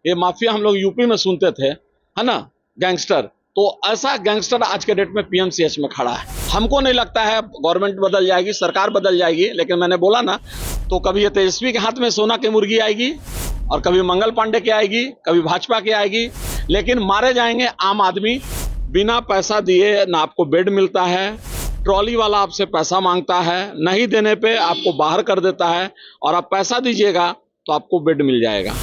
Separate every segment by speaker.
Speaker 1: ये माफिया हम लोग यूपी में सुनते थे, है ना, गैंगस्टर। तो ऐसा गैंगस्टर आज के डेट में पीएमसीएच में खड़ा है। हमको नहीं लगता है गवर्नमेंट बदल जाएगी, सरकार बदल जाएगी, लेकिन मैंने बोला ना, तो कभी ये तेजस्वी के हाथ में सोना की मुर्गी आएगी और कभी मंगल पांडे की आएगी, कभी भाजपा की आएगी, लेकिन मारे जाएंगे आम आदमी। बिना पैसा दिए ना आपको बेड मिलता है, ट्रॉली वाला आपसे पैसा मांगता है, नहीं देने पे आपको बाहर कर देता है, और आप पैसा दीजिएगा तो आपको बेड मिल जाएगा।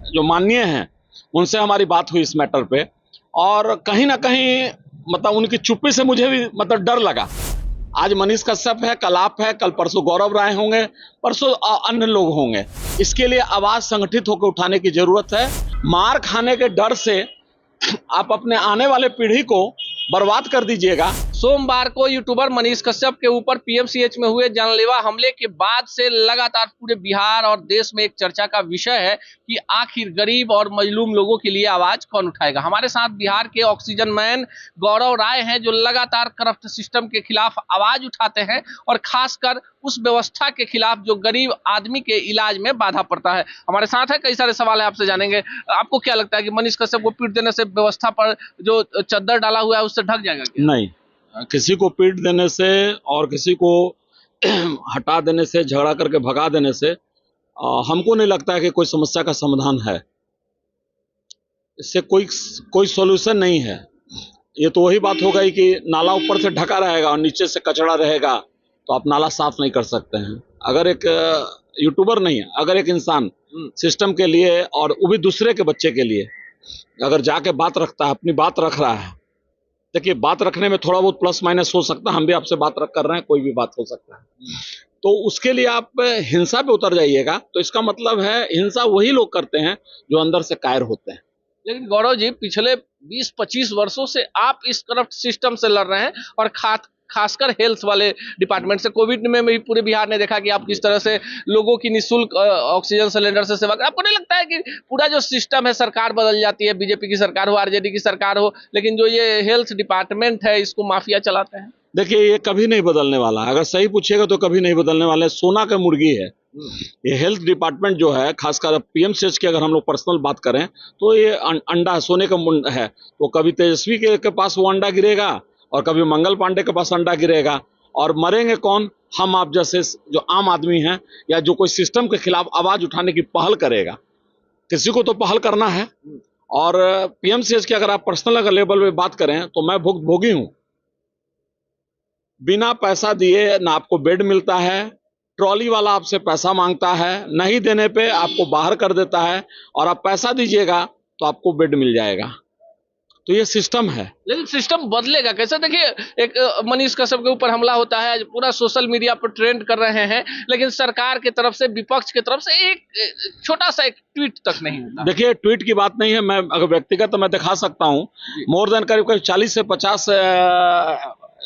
Speaker 1: जो माननीय हैं उनसे हमारी बात हुई इस मैटर पे, और कहीं ना कहीं मतलब उनकी चुप्पी से मुझे भी मतलब डर लगा। आज मनीष कश्यप है, कल आप है, कल परसों गौरव राय होंगे, परसों अन्य लोग होंगे। इसके लिए आवाज संगठित होकर उठाने की जरूरत है। मार खाने के डर से आप अपने आने वाले पीढ़ी को बर्बाद कर दीजिएगा।
Speaker 2: सोमवार को यूट्यूबर मनीष कश्यप के ऊपर पीएमसीएच में हुए जानलेवा हमले के बाद से लगातार पूरे बिहार और देश में एक चर्चा का विषय है कि आखिर गरीब और मजलूम लोगों के लिए आवाज कौन उठाएगा। हमारे साथ बिहार के ऑक्सीजन मैन गौरव राय हैं, जो लगातार करप्ट सिस्टम के खिलाफ आवाज उठाते हैं और खासकर उस व्यवस्था के खिलाफ जो गरीब आदमी के इलाज में बाधा पड़ता है। हमारे साथ है, कई सारे सवाल है आपसे जानेंगे। आपको क्या लगता है कि मनीष कश्यप को पीट देने से व्यवस्था पर जो चद्दर डाला हुआ है उससे ढक जाएगा क्या?
Speaker 1: नहीं, किसी को पीट देने से और किसी को हटा देने से, झगड़ा करके भगा देने से हमको नहीं लगता है कि कोई समस्या का समाधान है। इससे कोई सॉल्यूशन नहीं है। ये तो वही बात हो गई कि नाला ऊपर से ढका रहेगा और नीचे से कचरा रहेगा, तो आप नाला साफ नहीं कर सकते हैं। अगर एक यूट्यूबर नहीं है, अगर एक इंसान सिस्टम के लिए और वो भी दूसरे के बच्चे के लिए अगर जाके बात रखता है, अपनी बात रख रहा है, देखिए बात रखने में थोड़ा बहुत प्लस माइनस हो सकता है। हम भी आपसे बात कर रहे हैं, कोई भी बात हो सकता है। तो उसके लिए आप हिंसा पे उतर जाइएगा, तो इसका मतलब है हिंसा वही लोग करते हैं जो अंदर से कायर होते हैं।
Speaker 2: लेकिन गौरव जी, पिछले 20-25 वर्षों से आप इस करप्ट सिस्टम से लड़ रहे हैं, और खासकर हेल्थ वाले डिपार्टमेंट से। कोविड में भी पूरे बिहार ने देखा कि आप किस तरह से लोगों की निःशुल्क ऑक्सीजन सिलेंडर से सेवा। आपको नहीं लगता है कि पूरा जो सिस्टम है, सरकार बदल जाती है, बीजेपी की सरकार हो, आरजेडी की सरकार हो, लेकिन जो ये हेल्थ डिपार्टमेंट है इसको माफिया चलाते हैं?
Speaker 1: देखिए, ये कभी नहीं बदलने वाला। अगर सही पूछिएगा तो कभी नहीं बदलने वाला है। सोना का मुर्गी है ये हेल्थ डिपार्टमेंट जो है। खासकर पीएमसीएच की अगर हम लोग पर्सनल बात करें तो ये अंडा सोने का मुंड है। तो कभी तेजस्वी के पास वो अंडा गिरेगा और कभी मंगल पांडे के पास अंडा गिरेगा, और मरेंगे कौन? हम आप जैसे जो आम आदमी हैं, या जो कोई सिस्टम के खिलाफ आवाज उठाने की पहल करेगा। किसी को तो पहल करना है। और पीएमसीएच की अगर आप पर्सनल अगर लेवल पे बात करें तो मैं भुक्तभोगी हूं। बिना पैसा दिए ना आपको बेड मिलता है, ट्रॉली वाला आपसे पैसा मांगता है, नहीं देने पे आपको बाहर कर देता है, और आप पैसा दीजिएगा तो आपको बेड मिल जाएगा। तो ये सिस्टम है।
Speaker 2: लेकिन सिस्टम बदलेगा कैसे? देखिए, एक मनीष कश्यप के ऊपर हमला होता है, पूरा सोशल मीडिया पर ट्रेंड कर रहे हैं, लेकिन सरकार की तरफ से, विपक्ष की तरफ से एक छोटा सा एक ट्वीट तक नहीं होता।
Speaker 1: देखिए, ट्वीट की बात नहीं है। मैं अगर व्यक्तिगत तो मैं दिखा सकता हूँ। मोर देन करीब 40 से 50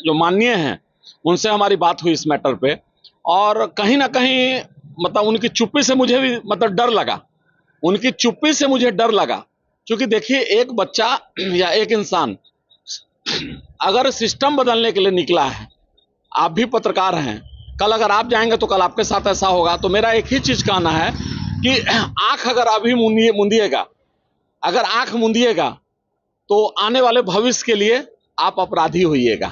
Speaker 1: जो माननीय हैं उनसे हमारी बात हुई इस मैटर पे, और कहीं ना कहीं मतलब उनकी चुप्पी से मुझे भी मतलब डर लगा। उनकी चुप्पी से मुझे डर लगा, क्योंकि देखिए, एक बच्चा या एक इंसान अगर सिस्टम बदलने के लिए निकला है, आप भी पत्रकार हैं, कल अगर आप जाएंगे तो कल आपके साथ ऐसा होगा। तो मेरा एक ही चीज कहना है कि आंख अगर अभी मुंदिएगा, अगर आंख मुंदिएगा तो आने वाले भविष्य के लिए आप अपराधी होइएगा।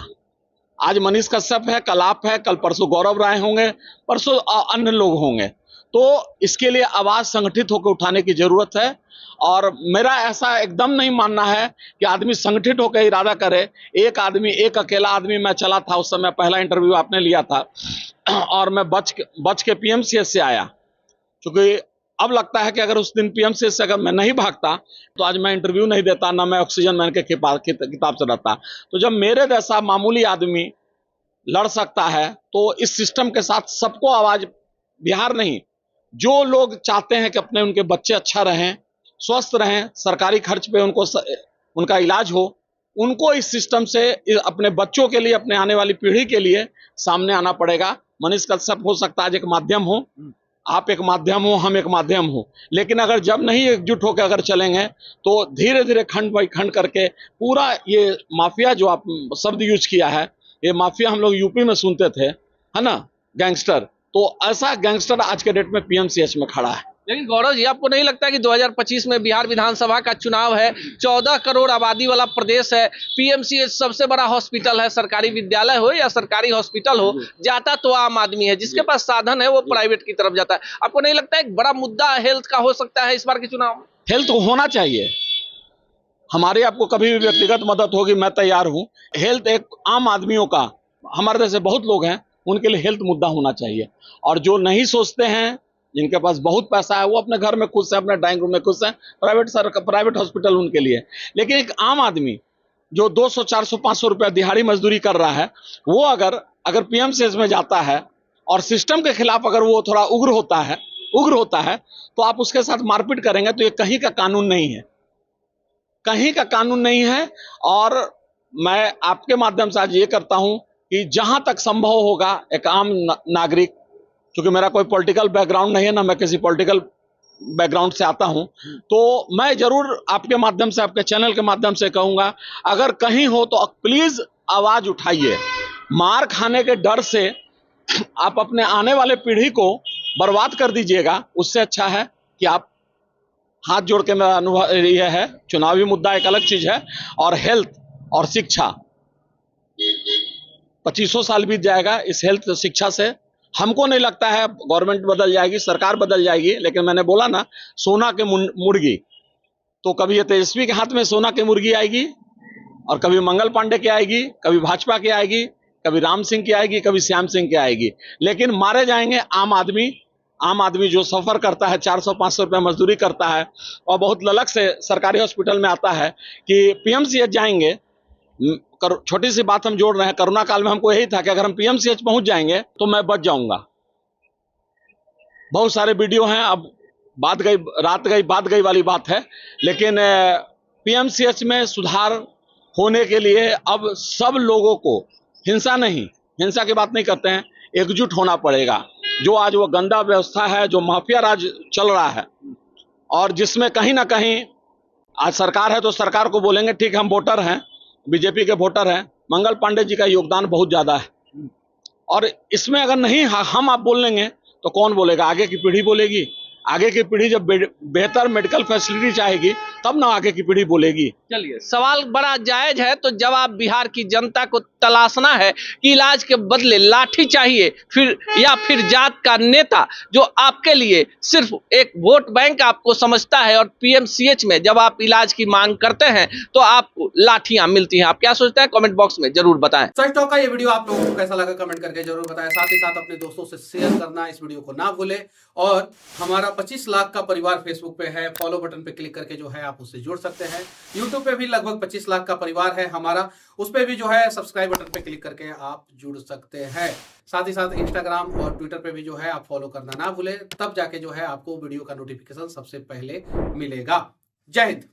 Speaker 1: आज मनीष कश्यप है, कल आप है, कल परसों गौरव राय होंगे, परसों अन्य लोग होंगे। तो इसके लिए आवाज संगठित होकर उठाने की जरूरत है। और मेरा ऐसा एकदम नहीं मानना है कि आदमी संगठित होकर इरादा करे। एक आदमी, एक अकेला आदमी, मैं चला था उस समय, पहला इंटरव्यू आपने लिया था, और मैं बच के पीएमसीएच से आया, क्योंकि अब लगता है कि अगर उस दिन पीएमसीएच से अगर मैं नहीं भागता तो आज मैं इंटरव्यू नहीं देता, ना मैं ऑक्सीजन मैन के किताब से रहता। तो जब मेरे जैसा मामूली आदमी लड़ सकता है, तो इस सिस्टम के साथ सबको आवाज, बिहार नहीं, जो लोग चाहते हैं कि अपने उनके बच्चे अच्छा रहें, स्वस्थ रहें, सरकारी खर्च पे उनका इलाज हो, उनको इस सिस्टम से अपने बच्चों के लिए, अपने आने वाली पीढ़ी के लिए सामने आना पड़ेगा। मनीष कश्यप हो सकता है आज एक माध्यम हो, आप एक माध्यम हो, हम एक माध्यम हो, लेकिन अगर जब नहीं एकजुट होकर अगर चलेंगे तो धीरे धीरे खंड बाई खंड करके पूरा ये माफिया जो आप शब्द यूज किया है, ये माफिया हम लोग यूपी में सुनते थे, है ना, गैंगस्टर। तो ऐसा गैंगस्टर आज के डेट में पीएमसीएच में खड़ा है।
Speaker 2: लेकिन गौरव जी, आपको नहीं लगता कि 2025 में बिहार विधानसभा का चुनाव है, 14 करोड़ आबादी वाला प्रदेश है, पीएमसीएच सबसे बड़ा हॉस्पिटल है, सरकारी विद्यालय हो या सरकारी हॉस्पिटल हो, जाता तो आम आदमी है, जिसके पास साधन है वो प्राइवेट की तरफ जाता है। आपको नहीं लगता एक बड़ा मुद्दा हेल्थ का हो सकता है इस बार के चुनाव में?
Speaker 1: हेल्थ होना चाहिए, हमारी आपको कभी भी व्यक्तिगत मदद होगी, मैं तैयार हूं। हेल्थ एक आम आदमियों का, हमारे जैसे बहुत लोग हैं, उनके लिए हेल्थ मुद्दा होना चाहिए। और जो नहीं सोचते हैं, जिनके पास बहुत पैसा है, वो अपने घर में खुश है, अपने ड्राइंग रूम में खुश है, प्राइवेट हॉस्पिटल उनके लिए। लेकिन एक आम आदमी जो 200, 400, 500 रुपया दिहाड़ी मजदूरी कर रहा है, वो अगर पीएमसीएच में जाता है और सिस्टम के खिलाफ अगर वो थोड़ा उग्र होता है, तो आप उसके साथ मारपीट करेंगे, तो ये कहीं का कानून नहीं है, कहीं का कानून नहीं है। और मैं आपके माध्यम से आज ये करता हूं कि जहां तक संभव होगा, एक आम नागरिक, क्योंकि मेरा कोई पॉलिटिकल बैकग्राउंड नहीं है, ना मैं किसी पॉलिटिकल बैकग्राउंड से आता हूं, तो मैं जरूर आपके माध्यम से, आपके चैनल के माध्यम से कहूंगा, अगर कहीं हो तो प्लीज आवाज उठाइए। मार खाने के डर से आप अपने आने वाले पीढ़ी को बर्बाद कर दीजिएगा, उससे अच्छा है कि आप हाथ जोड़ के, मेरा अनुभव यह है, चुनावी मुद्दा एक अलग चीज है, और हेल्थ और शिक्षा, 2500 साल बीत जाएगा इस हेल्थ शिक्षा से। हमको नहीं लगता है गवर्नमेंट बदल जाएगी, सरकार बदल जाएगी, लेकिन मैंने बोला ना, सोना के मुर्गी, तो कभी ये तेजस्वी के हाथ में सोना की मुर्गी आएगी, और कभी मंगल पांडे की आएगी, कभी भाजपा की आएगी, कभी राम सिंह की आएगी, कभी श्याम सिंह की आएगी, लेकिन मारे जाएंगे आम आदमी जो सफर करता है, 400-500 रुपया मजदूरी करता है, और बहुत ललक से सरकारी हॉस्पिटल में आता है कि पीएमसीएच जाएंगे। छोटी सी बात हम जोड़ रहे हैं, कोरोना काल में हमको यही था कि अगर हम पीएमसीएच पहुंच जाएंगे तो मैं बच जाऊंगा। बहुत सारे वीडियो हैं, अब बात गई वाली बात है, लेकिन पीएमसीएच में सुधार होने के लिए अब सब लोगों को, हिंसा की बात नहीं करते हैं, एकजुट होना पड़ेगा। जो आज वो गंदा व्यवस्था है, जो माफिया राज चल रहा है, और जिसमें कहीं ना कहीं आज सरकार है तो सरकार को बोलेंगे, ठीक है हम वोटर हैं, बीजेपी के वोटर हैं, मंगल पांडे जी का योगदान बहुत ज्यादा है, और इसमें अगर नहीं हम आप बोल लेंगे तो कौन बोलेगा? आगे की पीढ़ी बोलेगी। आगे की पीढ़ी जब बेहतर मेडिकल फैसिलिटी चाहेगी, तब ना आगे की पीढ़ी बोलेगी।
Speaker 2: चलिए, सवाल बड़ा जायज है, तो जवाब बिहार की जनता को तलाशना है कि इलाज के बदले लाठी चाहिए, फिर जात का नेता जो आपके लिए सिर्फ एक वोट बैंक आपको समझता है, और पीएमसीएच में जब आप इलाज की मांग करते हैं तो आपको लाठियां मिलती हैं। आप क्या सोचते हैं? कमेंट बॉक्स में जरूर बताएं।
Speaker 3: सच टॉक का ये वीडियो आप लोगों को कैसा लगा कमेंट करके जरूर बताएं। साथ ही साथ अपने दोस्तों से शेयर करना इस वीडियो को ना भूलें, और हमारा 25 लाख का परिवार फेसबुक पे है, फॉलो बटन पे क्लिक करके जो है आप उससे जुड़ सकते हैं। यूट्यूब पे भी लगभग 25 लाख का परिवार है हमारा, उस पे भी जो है सब्सक्राइब बटन पे क्लिक करके आप जुड़ सकते हैं। साथ ही साथ इंस्टाग्राम और ट्विटर पे भी जो है आप फॉलो करना ना भूलें, तब जाके जो है आपको वीडियो का नोटिफिकेशन सबसे पहले मिलेगा। जय हिंद।